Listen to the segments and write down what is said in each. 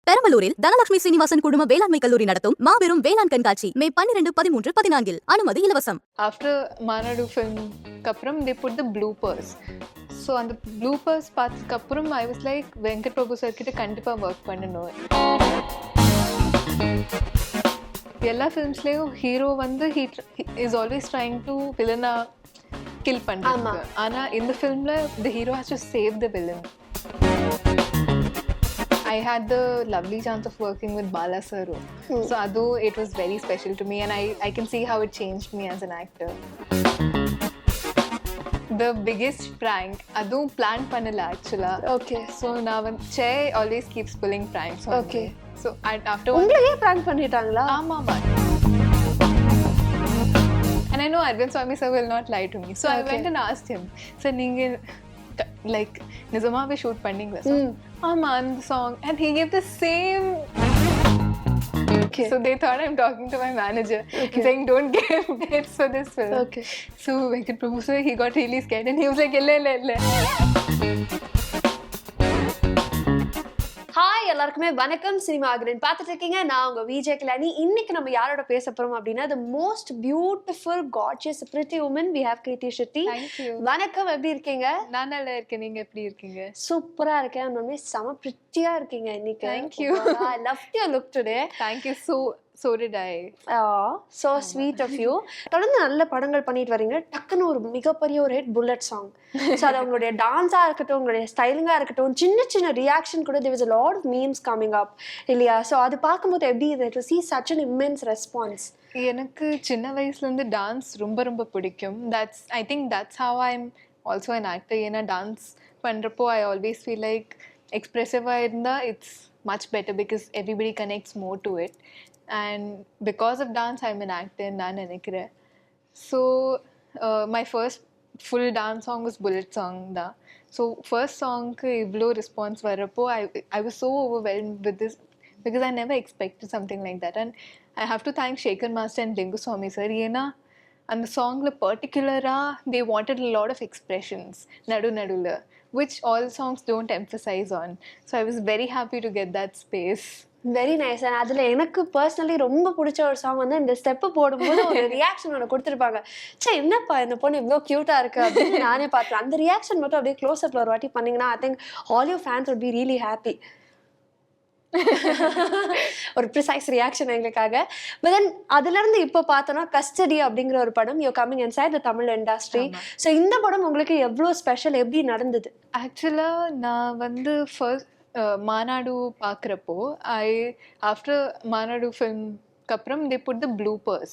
பெரம்பலூரில் தனலட்சுமி சீனிவாசன் குழும வேளாண்மை கல்லூரி நடத்தும் மாபெரும் வேளாண் கண்காட்சி மே 12, 13, 14 அனுமதி இலவசம். After Manadu film kapram they put the bloopers. So on the bloopers part kapram I was like Venkat Prabhu sir kitta kandipa work pannanom. Ella films leyum hero vandu he is always trying to villain kill pandradhukku. Ana in the film la the hero has to save the villain. I had the lovely chance of working with Bala sir. So although it was very special to me and I can see how it changed me as an actor. The biggest prank, adu plan pannala actually. Okay. So now Che always keeps pulling pranks on Okay. me. So after உங்களையே prank பண்ணிட்டாங்களா? ஆமா. And I know Arvind Swamy sir will not lie to me. So I went and asked him, "Sir, நீங்க like nizamaave shoot panningla song?" Ama and the song, and he gave the same. Okay. So they thought I'm talking to my manager, saying don't give dates for this film. Okay. So Venkat Prabhu sir, he got really scared and he was like, "Illa." Hi எல்லாருக்குமே வணக்கம். Cinema ஆகுறேன் பார்த்துட்டு இருக்கீங்க. நான் உங்க விஜய் கல்யாணி. இன்னைக்கு நம்ம யாரோட பேச போறோம் அப்படின்னா the most beautiful gorgeous pretty woman we have Krithi Shetty. Thank you. வணக்கம், எப்படி இருக்கீங்க? நான் நல்லா இருக்கேன், நீங்க எப்படி இருக்கீங்க? சூப்பரா இருக்கேன். உண்மையே செம பிரிட்டியா இருக்கீங்க இன்னைக்கு. Thank you. I loved your look today. Thank you. So did I. So sweet of you. தொடர்ந்து நல்ல படங்கள் பண்ணிட்டு வரீங்க. டக்குன்னு ஒரு மிகப்பெரிய ஒரு ஹிட் புல்லட் சாங். ஸோ அது உங்களுடைய டான்ஸா இருக்கட்டும், உங்களுடைய ஸ்டைலிங்கா இருக்கட்டும், சின்ன சின்ன ரியாக்ஷன் கூட there was a lot of memes coming up இல்லையா? ஸோ அது பார்க்கும்போது எப்படி இது to see such an immense response? எனக்கு சின்ன வயசுல இருந்து டான்ஸ் ரொம்ப பிடிக்கும். I think that's how I'm also an actor. ஏன்னா டான்ஸ் பண்றப்போ I always feel like expressive-ஆ இருந்தா it's much better because everybody connects more to it. And because of dance I'm an actor நான் நினைக்கிறேன். So my first full dance song was bullet song da. So first song ku ivlo response varappo I was so overwhelmed with this because I never expected something like that. And I have to thank Shekhar Master and Lingu Swami sir. Yena and the song la particular they wanted a lot of expressions nadula which all songs don't emphasize on. So I was very happy to get that space. Very nice. அதில் எனக்கு personally ரொம்ப பிடிச்ச ஒரு song வந்து இந்த step போடும்போது ஒரு reaction ஒன்று கொடுத்துருப்பாங்க. சே என்னப்பா இந்த பொண்ணு இவ்வளோ க்யூட்டாக இருக்குது அப்படின்னு நானே பார்த்தேன். அந்த ரியாக்ஷன் மட்டும் அப்படியே க்ளோஸ் அப்பில் ஒரு வாட்டி பண்ணிங்கன்னா I think all your fans would be really happy. ஒரு ப்ரிசைஸ் ரியாக்ஷன் எங்களுக்காக. பட் தென் அதுலேருந்து இப்போ பார்த்தோன்னா கஸ்டடி அப்படிங்கிற ஒரு படம் you coming inside the Tamil industry. So இந்த படம் உங்களுக்கு எவ்வளோ ஸ்பெஷல், எப்படி நடந்தது? ஆக்சுவலாக நான் வந்து ஃபர்ஸ்ட் மாநாடு பார்க்குறப்போ ஆஃப்டர் மாநாடு ஃபிலிம்க்கு அப்புறம் they put the bloopers.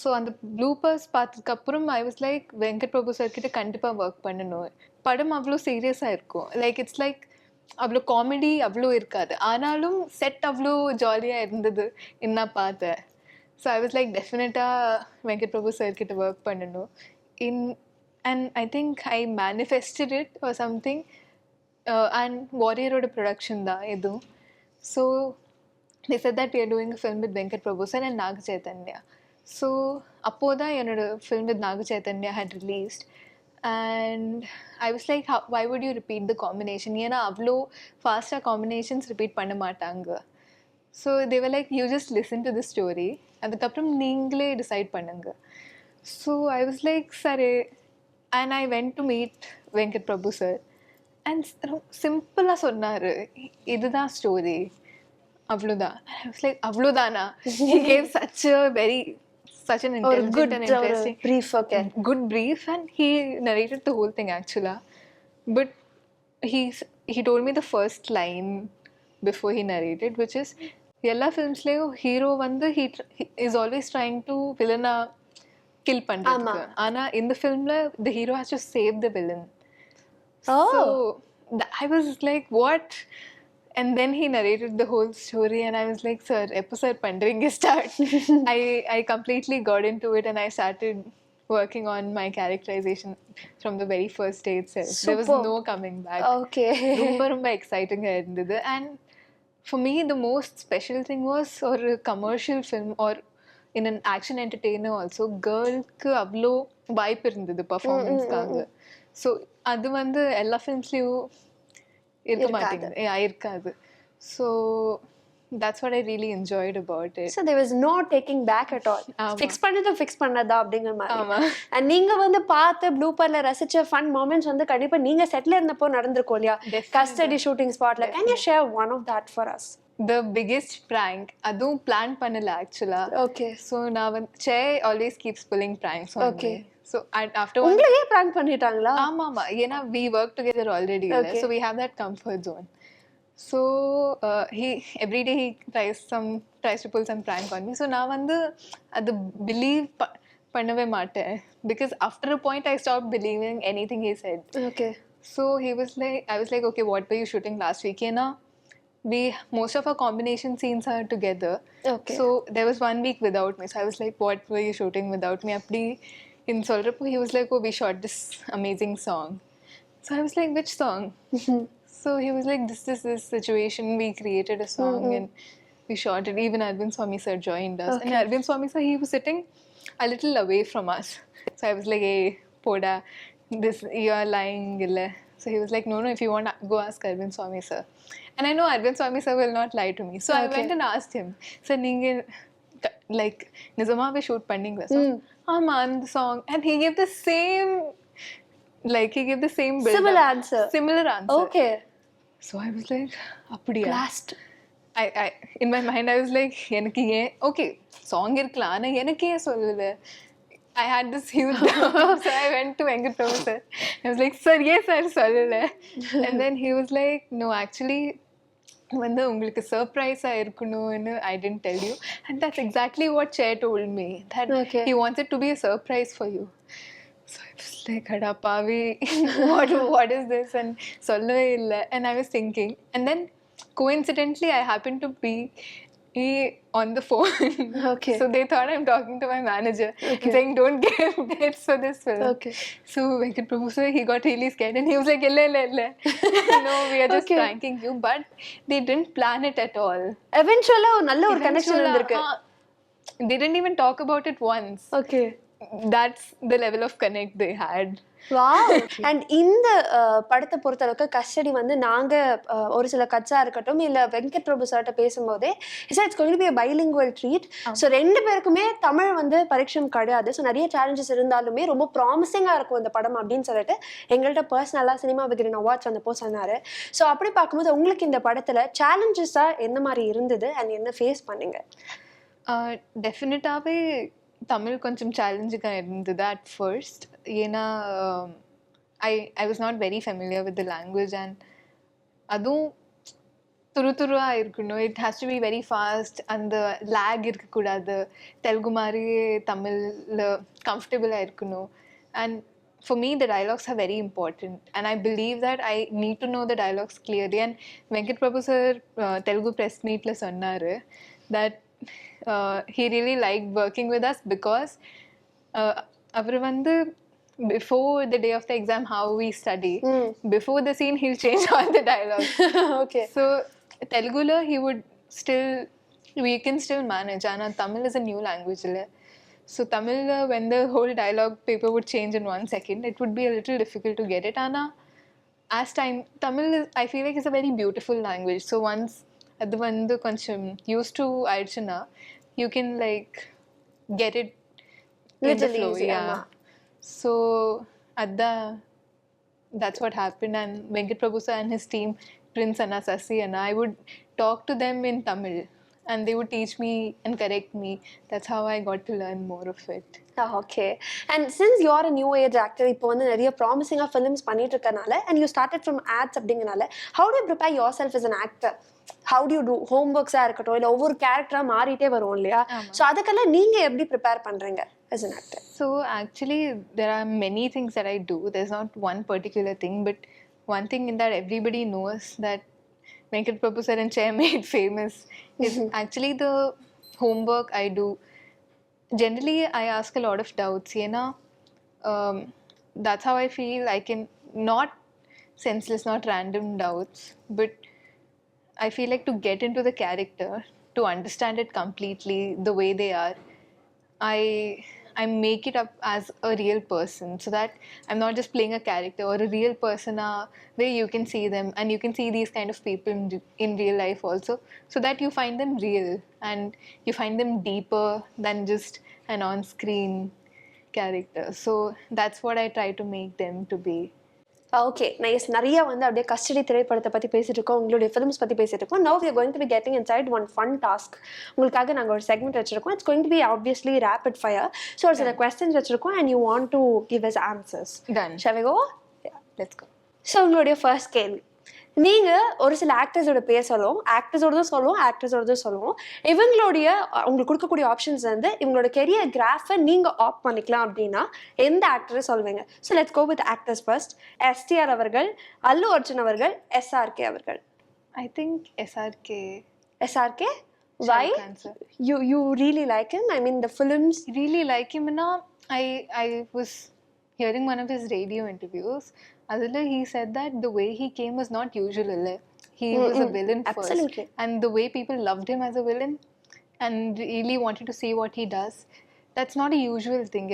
So அந்த ப்ளூப்பர்ஸ் பார்த்ததுக்கப்புறம் I was like Venkat Prabhu sir கிட்ட கண்டிப்பாக ஒர்க் பண்ணணும். படம் அவ்வளோ சீரியஸாக இருக்கும். லைக் இட்ஸ் லைக் அவ்வளோ காமெடி அவ்வளோ இருக்காது, ஆனாலும் செட் அவ்வளோ ஜாலியாக இருந்தது என்ன பார்த்தேன். ஸோ I was like டெஃபினட்டாக வெங்கட் பிரபு சார் கிட்ட ஒர்க் பண்ணணும். And I think I manifested it or something. And Warrior production da idu. So they said that we are doing a film with Venkat Prabhu sir and Naga Chaitanya. So appoda enoda film with Naga Chaitanya had released and I was like why would you repeat the combination? Yena avlo faster combinations repeat panna matanga. So they were like you just listen to the story adukapram neengale decide pannunga. So I was like sare, and I went to meet Venkat Prabhu sir. And சிம்பிளாக சொன்னார் இதுதான் story அவ்வளோதான். I was like அவ்வளோதானா? He gave such an intelligent and interesting brief. Okay, good brief and he narrated the whole thing actually. But he told me the first line before he narrated, which is எல்லா ஃபிலிம்ஸ்லேயும் hero வந்து he is always trying to villain kill பண்ணுறதுக்கு. ஆனால் இந்த ஃபிலிமில் the hero has to save the villain. So I was like, what? And then he narrated the whole story and I was like, sir, episode pandringe start. I completely got into it and I started working on my characterization from the very first day itself. Super. There was no coming back. Okay. Rumba exciting ah irundhathu. And for me the most special thing was or a commercial film or in an action entertainer also girl ku avlo vibe irundhathu performance kaga. So அது வந்து எல்லா ஃபிலிம்ஸ்லேயும் இருக்க மாட்டேங்குது, இருக்காது. So that's what I really enjoyed about it. So there was no taking back at all. ஆமா. Fix பண்ணதா அப்படிங்கிற மாதிரி. ஆமா. அண்ட் நீங்க வந்து பார்த்து ப்ளூப்பர்ல ரசிச்ச ஃபன் மூமெண்ட்ஸ் வந்து கண்டிப்பா நீங்க செட்ல இருந்தப்போ நடந்திருக்கும் இல்லையா? கஸ்டடி ஷூட்டிங் ஸ்பாட்ல. Can you share one of that for us? The biggest prank, அதுவும் பிளான் பண்ணல ஆக்சுவலா. Okay. So நான் வந்து Che always keeps pulling pranks on Okay. me. So after one, உங்களையே prank பண்ணிட்டாங்களா? ஆமா ஏன்னா we work together already. Okay. So we have that comfort zone. So he every day he tries to pull some prank on me. So நான் வந்து அது believe பண்ணவே மாட்டேன், because after a point I stopped believing anything he said. Okay. So I was like, okay, what were you shooting last week? Most of our combination scenes are together. Okay. So there was 1 week without me. So I was like, what were you shooting without me? Apdi in Solrapo, he was like, oh, we shot this amazing song. So I was like, which song? So he was like, this situation, we created a song and we shot it. Even Arvind Swamy sir joined us. Okay. And Arvind Swamy sir, he was sitting a little away from us. So I was like, hey, Poda, you are lying. So he was like, no, if you want, go ask Arvind Swamy sir. And I know Arvind Swamy sir will not lie to me. So I went and asked him, sir, நீங்க like நிஜமாவே shoot பண்ணீங்களா? ஆமா, அந்த song. And he gave the same build Similar up. answer. Similar answer. Okay. So I was like, அப்படியா? Blast. I in my mind I was like, எனக்கு ஏன் okay song இருக்கலாம், ஆனா எனக்கு ஏன் சொல்லல? I had this huge doubt. So I went to Venkat Prabhu sir. I was like, sir, yes sir, சொல்லல. And then he was like, no, actually வந்து உங்களுக்கு சர்ப்ரைஸா இருக்கணும்னு I didn't tell you. And that's exactly what Che told me, that Okay. he wants it to be a surprise for you. So I was like, ada pavi, what is this? And சொல்லவே இல்லை. And I was thinking, and then coincidentally I happened to be on the phone. Okay. So they thought I'm talking to my manager, Okay. saying don't give dates for this film. Okay. So Venkat Prabhu sir, he got really scared and he was like, illa. No, we are just Okay. pranking you. But they didn't plan it at all. Eventually ஒரு நல்ல ஒரு connection இருந்திருக்கு. They didn't even talk about it once. Okay. That's the level of connect they had. Wow. And இந்த படத்தை பொறுத்தளவுக்கு custody வந்து நாங்க ஒரு சில கட்சா இருக்கட்டும் இல்ல வெங்கட் பிரபு சார்ட்ட பேசும்போதே it's going to be a bilingual treat. So ரெண்டு பேருக்குமே தமிழ் வந்து பரீட்சம் கிடையாது. ஸோ நிறைய சேலஞ்சஸ் இருந்தாலுமே ரொம்ப ப்ராமிசிங்காக இருக்கும் இந்த படம் அப்படின்னு சொல்லிட்டு எங்கள்கிட்ட பர்சனலாக சினிமா விகிரன் அவார்ட்ஸ் வந்தப்போ சொன்னாரு. ஸோ அப்படி பார்க்கும்போது உங்களுக்கு இந்த படத்துல சேலஞ்சஸாக எந்த மாதிரி இருந்தது அண்ட் என்ன ஃபேஸ் பண்ணீங்க? டெஃபினட்டாகவே தமிழ் கொஞ்சம் சேலஞ்சிங்காக இருந்தது அட் ஃபர்ஸ்ட். ஏன்னா I was not very familiar with the language. And அதுவும் துருதுருவாக இருக்கணும். It has to be very fast. அந்த லேக் இருக்கக்கூடாது. தெலுங்கு மாதிரியே தமிழில் கம்ஃபர்டபுளாக இருக்கணும். And for me the dialogues are very important and I believe that I need to know the dialogues clearly. And Venkat Prabhu sir Telugu press meet la sonnaru that he really liked working with us because avaru vandu before the day of the exam how we study, before the scene he'll change all the dialogues. Okay. So Telugu la we can still manage. Ana Tamil is a new language la. So Tamil, when the whole dialogue paper would change in 1 second, it would be a little difficult to get it. Anna, as time, Tamil I feel like is a very beautiful language. So once adu vandu koncham used to aichuna, you can like get it in the flow. Easy, yeah. So that's what happened. And Venkat Prabhu sir and his team, Prince Anna, Sasi and I would talk to them in Tamil. And they would teach me and correct me. That's how I got to learn more of it. Okay. And since you are a new age actor, இப்போ வந்து நிறைய ப்ராமிசிங்காக films பண்ணிட்டு இருக்கனால and you started from ads அப்படிங்கனால how do you prepare yourself as an actor? How do you do homeworks-ஆக இருக்கட்டும் இல்லை ஒவ்வொரு கேரக்டராக மாறிட்டே வரும் இல்லையா? ஸோ அதுக்கெல்லாம் நீங்கள் எப்படி ப்ரிப்பேர் பண்ணுறீங்க as an actor? So actually there are many things that I do. There's not one particular thing, but one thing that everybody knows that Venkat Prabhu sir and Che made famous is actually the homework I do. Generally, I ask a lot of doubts. That's how I feel. I can not senseless, not random doubts, but I feel like to get into the character, to understand it completely, the way they are, I make it up as a real person, so that I'm not just playing a character or a real person where you can see them and you can see these kind of people in real life also, so that you find them real and you find them deeper than just an on-screen character. So that's what I try to make them to be. Okay nice. நிறைய வந்து அப்படியே custody திரைப்படத்தை பற்றி பேசிட்டு இருக்கோம், உங்களுடைய films பற்றி பேசிட்டு இருக்கோம். Now we are going to be getting inside one fun task. உங்களுக்காக நாங்கள் ஒரு செக்மெண்ட் வச்சிருக்கோம். It's going to be obviously rapid fire. So ஒரு சில கொஸ்டின்ஸ் வச்சிருக்கோம் and you want to give us answers. Done. Shall we go? Let's go. So உங்களுடைய first கேள்வி, நீங்கள் ஒரு சில ஆக்டர்ஸோட பேர் சொல்லுவோம், ஆக்டர்ஸோடதும் சொல்லுவோம், ஆக்டர்ஸோடதும் சொல்லுவோம். இவங்களுடைய உங்களுக்கு கொடுக்கக்கூடிய ஆப்ஷன்ஸ் வந்து இவங்களோட கெரியர் கிராஃபை நீங்கள் ஆப் பண்ணிக்கலாம் அப்படின்னா எந்த ஆக்டரை சொல்வீங்க? So let's go with actors first. STR அவர்கள், அல்லு அர்ஜுன் அவர்கள், எஸ்ஆர்கே அவர்கள். I think SRK. SRK, why? You really like him? I mean the films. Really like him. I was hearing one of his radio interviews. Adula, he said that the way he came was not usual. He was a villain first. Absolutely. And the way people loved him as a villain and really wanted to see what he does, that's not a usual thing.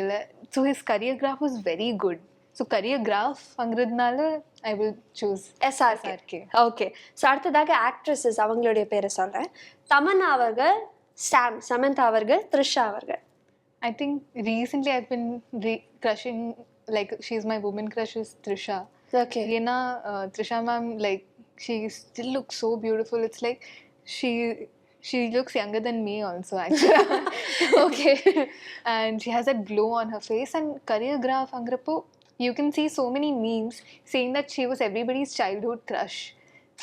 So his career graph was very good. So career graph, angradnala, I will choose SRK. Okay. So அடுத்ததாக actresses அவங்களுடைய பேரை சொல்கிறேன். தமன்னா அவர்கள், சமந்தா அவர்கள், த்ரிஷா அவர்கள். I think recently I've been crushing, like she's my woman crush is Trisha. Okay. Yena, Trisha ma'am, like she still looks so beautiful. It's like she looks younger than me also actually. Okay. And she has that glow on her face. And career graph angrapo, you can see so many memes saying that she was everybody's childhood crush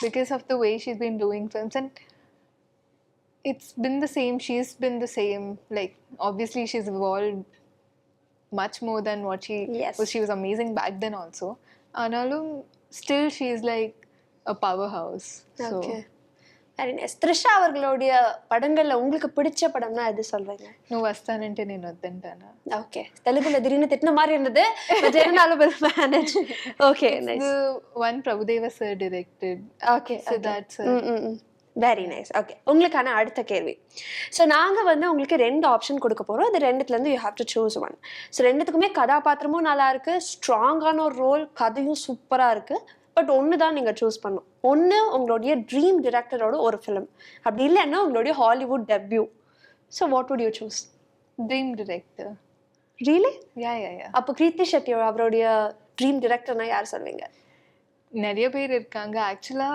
because of the way she's been doing films. And it's been the same. She's been the same. Like obviously she's evolved much more than what she Yes. was. She was amazing back then also. Analum, still she's like a powerhouse. So Okay. Very nice. Trisha அவர்களுடைய படங்கள்ல உங்களுக்கு பிடிச்ச படம்னா எது சொல்வீங்க? నువ్వు వస్తానంటే నేను వద్దంటానా. ஓகே. தெலுங்குல திடீர்னு திட்டின மாதிரி இருந்தது, பட் இருந்தாலும் manage. Okay nice. The one Prabhudeva sir directed. Okay. So that's very nice. Okay, உங்களுக்கான அடுத்த கேள்வி. ஸோ நாங்கள் வந்து உங்களுக்கு 2 ஆப்ஷன் கொடுக்க போகிறோம். அது 2த்துலேருந்து you have to choose one. So 2த்துக்குமே கதாபாத்திரமும் நல்லா இருக்கு, ஸ்ட்ராங்கான ஒரு ரோல், கதையும் சூப்பராக இருக்கு. பட் ஒன்று தான் நீங்கள் சூஸ் பண்ணும். ஒன்று உங்களுடைய ட்ரீம் டிரெக்டரோட ஒரு ஃபிலிம், அப்படி இல்லைன்னா உங்களுடைய Hollywood debut. So what would you choose? dream director. Really? Yeah. அப்போ கிருத்தி ஷெட்டி அவருடைய ட்ரீம் டிரெக்டர்னா யார் சொல்வீங்க? நிறைய பேர் இருக்காங்க ஆக்சுவலா.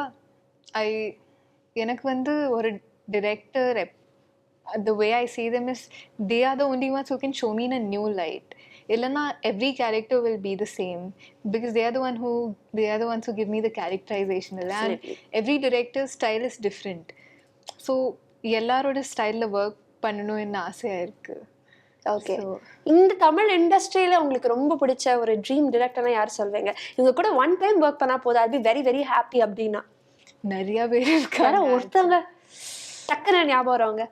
எனக்கு வந்து ஒரு director, the way I see them is they are the only ones who can show me in a new light. Illana every character will be the same because they are the ones who give me the characterization. And every director's style is different. So எல்லாரோட ஸ்டைல்ல work பண்ணணும்னு ஆசையா இருக்கு. Okay. இந்த தமிழ் இண்டஸ்ட்ரியில உங்களுக்கு ரொம்ப பிடிச்ச ஒரு ட்ரீம் டிரெக்டர்னா யார் சொல்வீங்க? இவங்க கூட ஒன் டைம் ஒர்க் பண்ணா போதும், I'll be very very happy அப்படின்னா? நிறைய பேர் இருக்காங்க. ஒருத்தவங்க டக்குன்னு ஞாபகம் வரவங்க?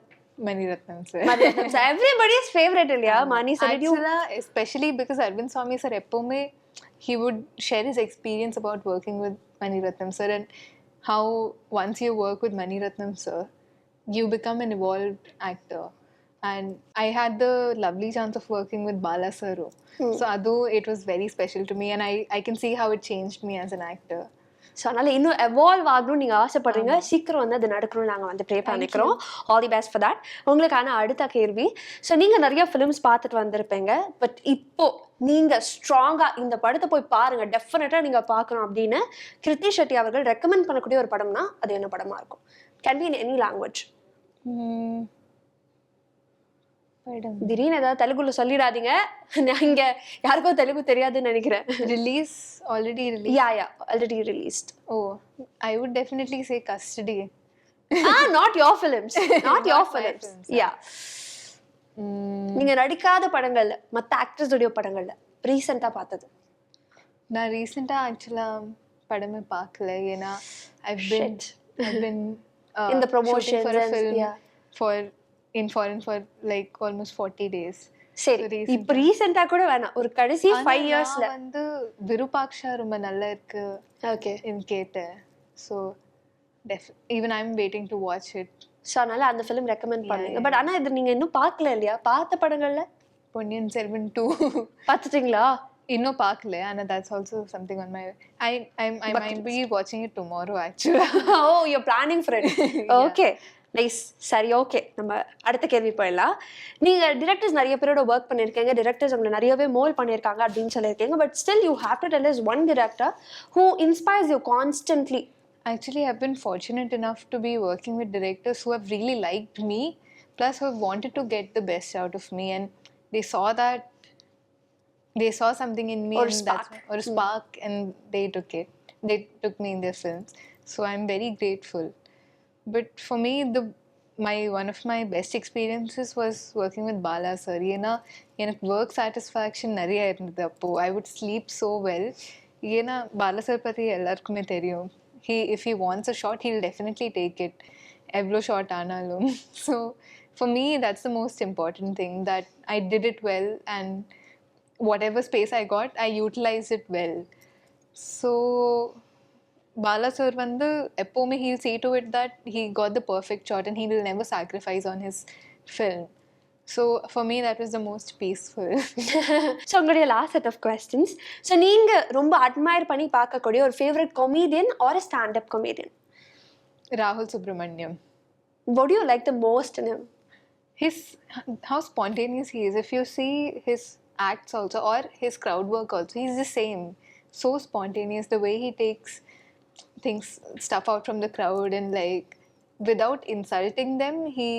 Mani Ratnam sir. Mani sir, everybody's favorite இல்லையா? Mani sir, especially because Arvind Swamy sir எப்பவுமே he would share his experience about working with Maniratnam sir and how once you work with Maniratnam sir you become an evolved actor. And I had the lovely chance of working with Bala sir. So although it was very special to me and I can see how it changed me as an actor. So அதனால இன்னும் evolve ஆகணும்னு நீங்கள் ஆசைப்படுறீங்க. சீக்கிரம் வந்து அது நடக்கணும்னு நாங்கள் வந்து ப்ரே பண்ணிக்கிறோம். All the best for that. உங்களுக்கான அடுத்த கேள்வி. ஸோ நீங்கள் நிறைய ஃபிலிம்ஸ் பார்த்துட்டு வந்திருப்பீங்க, பட் இப்போ நீங்கள் ஸ்ட்ராங்காக இந்த படத்தை போய் பாருங்கள், டெஃபினட்டாக நீங்கள் பார்க்கணும் அப்படின்னு கிருத்தி ஷெட்டி அவர்கள் ரெக்கமெண்ட் பண்ணக்கூடிய ஒரு படம்னா அது என்ன படமாக இருக்கும்? Can be in any language. திடீர்னு ஏதாவது தெலுங்குல சொல்லிடாதீங்க, இங்க யாருக்கும் தெலுங்கு தெரியாதுன்னு நினைக்கிறேன். Already released. Oh, I would definitely say Custody. Not your films. Not your films. Yeah. நீங்க நடிக்காத படங்கள்ல, மத்த ஆக்டர்ஸ் உடைய படங்கள்ல ரீசெண்டா பார்த்தது? நான் ரீசெண்டா ஆக்சுவலா படமே பார்க்கல. ஏன்னா I've been in the promotions for a film in foreign for like almost 40 days. சரி, இப்ப ரீசெண்டா கூட வேணாம், ஒரு கடைசி 5 இயர்ஸ்ல வந்து விருபாக்ஷா ரொம்ப நல்லா இருக்கு. ஓகே in கேட்டேன். So even I'm waiting to watch it. So அதனால அந்த ஃபிலிம் ரெக்கமெண்ட் பண்ணுங்க. பட் ஆனால் இது நீங்கள் இன்னும் பார்க்கல இல்லையா? பார்த்த படங்கள்ல Ponniyin Selvan 2 பார்த்துட்டீங்களா? இன்னும் பார்க்கல. And that's also something on my I might be watching it tomorrow actually. Oh, you planning for it. Okay, nice. சரி, ஓகே, நம்ம அடுத்த கேள்வி போயிடலாம். நீங்க டிரெக்டர்ஸ் நிறைய பேரோட ஒர்க் பண்ணியிருக்கீங்க, டிரெக்டர்ஸ் உங்களை நிறையவே மோல்ட் பண்ணியிருக்காங்க அப்படின்னு சொல்லியிருக்கீங்க. But still you have to tell us one director who inspires you constantly. Actually, I've been fortunate enough to be working with directors who have really liked me, plus who have wanted to get the best out of me, and they saw something in me, Or and spark. or a spark, and they took it. They took me in their films, so I'm very grateful. But for me, one of my best experiences was working with Bala sir. எனக்கு work satisfaction நிறைய இருந்தது அப்போ. I would sleep so well. ஏன்னா Bala sir பற்றி எல்லாருக்குமே தெரியும். If he wants a shot, he'll definitely take it. எவ்வளோ shot ஆனாலும். So for me, that's the most important thing, that I did it well, and whatever space I got, I utilized it well. So Bala sir வந்து எப்போவுமே he'll see to it that he got the perfect shot and he will never sacrifice on his film. So for me, that was the most peaceful. So உங்களுடைய last set of questions. So நீங்க ரொம்ப admire பண்ணி பார்க்கக்கூடிய ஒரு favourite comedian or standup comedian? Rahul Subramaniam. What do you like the most in him? How spontaneous he is. If you see his acts also, or his crowd work also, he's the same. So spontaneous, the way he takes stuff out from the crowd, and like without insulting them, he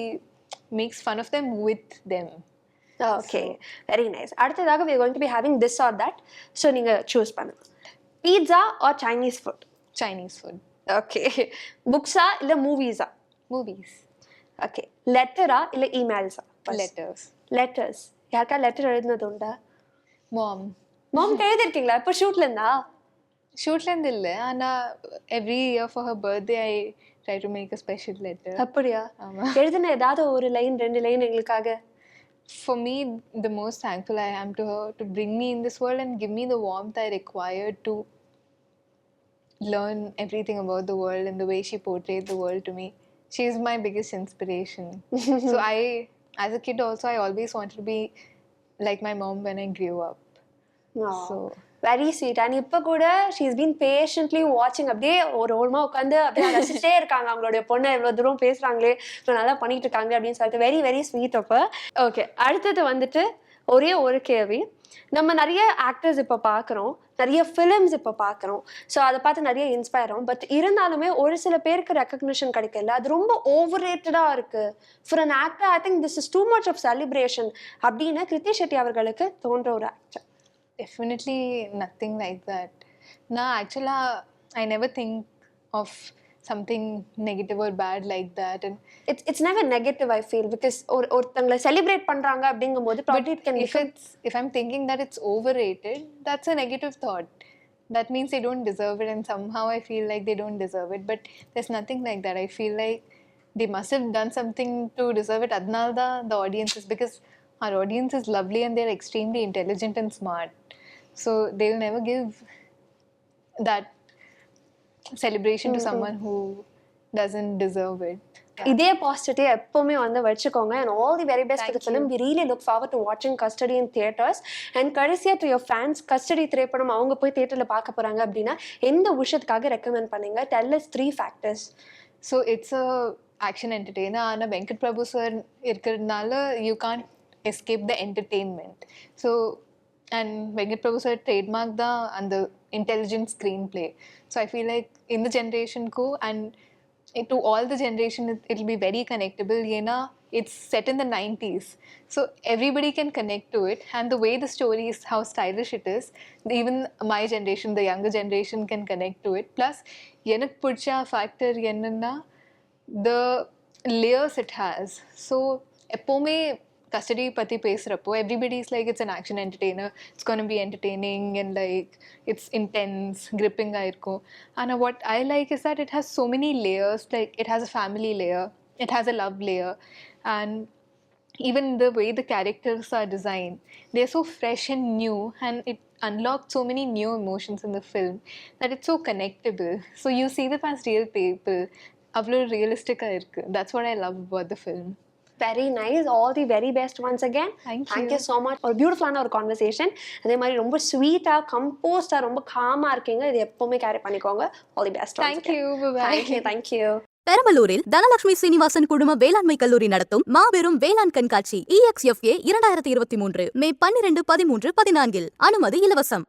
makes fun of them with them. Okay, very nice. அடுத்ததாக we are going to be having this or that. So நீங்க choose பண்ணுங்க. Pizza or Chinese food? Chinese food. Okay. Books-ஆ இல்ல movies-ஆ? Movies. Okay. Letter-ஆ இல்ல emails-ஆ? Letters. Letters. யாருக்கா letter எழுதுனது உண்டா? Mom. மாம்க்கு எழுதிருக்கீங்களா? இப்போ ஷூட்ல இருந்தா? ஷூட்லேருந்து இல்லை, ஆனால் every year for her birthday I try to make a special letter. அப்படியா? எழுதுன ஏதாவது ஒரு லைன், 2 லைன் எங்களுக்காக? For me, the most thankful I am to her to bring me in this world and give me the warmth I required to learn everything about the world and the way she portrayed the world to me. She is my biggest inspiration. So as a kid also, I always wanted to be like my mom when I grew up. So very sweet. And இப்போ கூட she is been patiently வாட்சிங். அப்படியே ஒரு ஓரமாக உட்காந்து அப்படியே ரசிச்சிட்டே இருக்காங்க, அவங்களுடைய பொண்ணை இவ்வளோ தூரம் பேசுகிறாங்களே, இவ்வளோ நல்லா பண்ணிட்டு இருக்காங்க அப்படின்னு சொல்லிட்டு. Very very sweet. அப்போ ஓகே, அடுத்தது வந்துட்டு ஒரே ஒரு கேள்வி. நம்ம நிறைய ஆக்டர்ஸ் இப்போ பார்க்குறோம், நிறைய ஃபிலிம்ஸ் இப்போ பார்க்குறோம். ஸோ அதை பார்த்து நிறைய இன்ஸ்பயர் ஆகும். பட் இருந்தாலுமே ஒரு சில பேருக்கு ரெக்கக்னிஷன் கிடைக்கல. அது ரொம்ப ஓவர் ரேட்டடாக இருக்குது. For an actor I think this is too much of celebration அப்படின்னு கிருத்தி ஷெட்டி அவர்களுக்கு தோன்ற ஒரு actor. Definitely nothing like that. Nah, actually, I never think of something negative or bad like that. And it's never negative, I feel, because ஒருத்தங்களை celebrate பண்றாங்க அப்படிங்கும்போது probably it can if I'm thinking that it's overrated, that's a negative thought. That means they don't deserve it, and somehow I feel like they don't deserve it. But there's nothing like that. I feel like they must have done something to deserve it. Adnalda, the audience is, because our audience is lovely and they're extremely intelligent and smart. So they'll never give that celebration to someone who doesn't deserve it. இதே positive எப்பவுமே வந்து வச்சுக்கோங்க. And all the very best for the film. We really look forward to வாட்சிங் custody in theatres. And கடைசியா to your fans, custody திரைப்படம் அவங்க போய் தியேட்டர்ல பார்க்க போறாங்க அப்படின்னா எந்த விஷயத்துக்காக ரெக்கமெண்ட் பண்ணீங்க? Tell us 3 factors. So it's a action entertainer. Ana Venkat Prabhu sir irukradnala you can't escape the entertainment. So and Venkat Prabhu sir trademark the and the intelligent screenplay. So I feel like in the generation ko and to all the generation it'll be very connectable. Yena it's set in the 90s, so everybody can connect to it, and the way the story is, how stylish it is, even my generation, the younger generation, can connect to it. Plus enak pudcha factor enna the layers it has. So epome custody pati pesrappo everybody is like it's an action entertainer, it's going to be entertaining and like it's intense, gripping ah irko. And what I like is that it has so many layers. Like it has a family layer, it has a love layer, and even the way the characters are designed, they're so fresh and new, and it unlocked so many new emotions in the film that it's so connectable. So you see them as real people, avlo realistic ah irukku. That's what I love about the film. Very nice. All the very best once again. Thank you so much. ஒரு பியூட்டிஃபுல்லான ஒரு conversation. அதே மாதிரி ரொம்ப ஸ்வீட்டாக கம்போஸ்டாக ரொம்ப காமாக இருக்கீங்க. இது எப்போவுமே கேரி பண்ணிக்கோங்க. All the best. Thank you. Thank you. பெரம்பலூரில் தனலட்சுமி சீனிவாசன் குழும வேளாண்மை கல்லூரி நடத்தும் மாபெரும் வேளாண் கண்காட்சி EXFA 2023 மே 12, 13, 14. அனுமதி இலவசம்.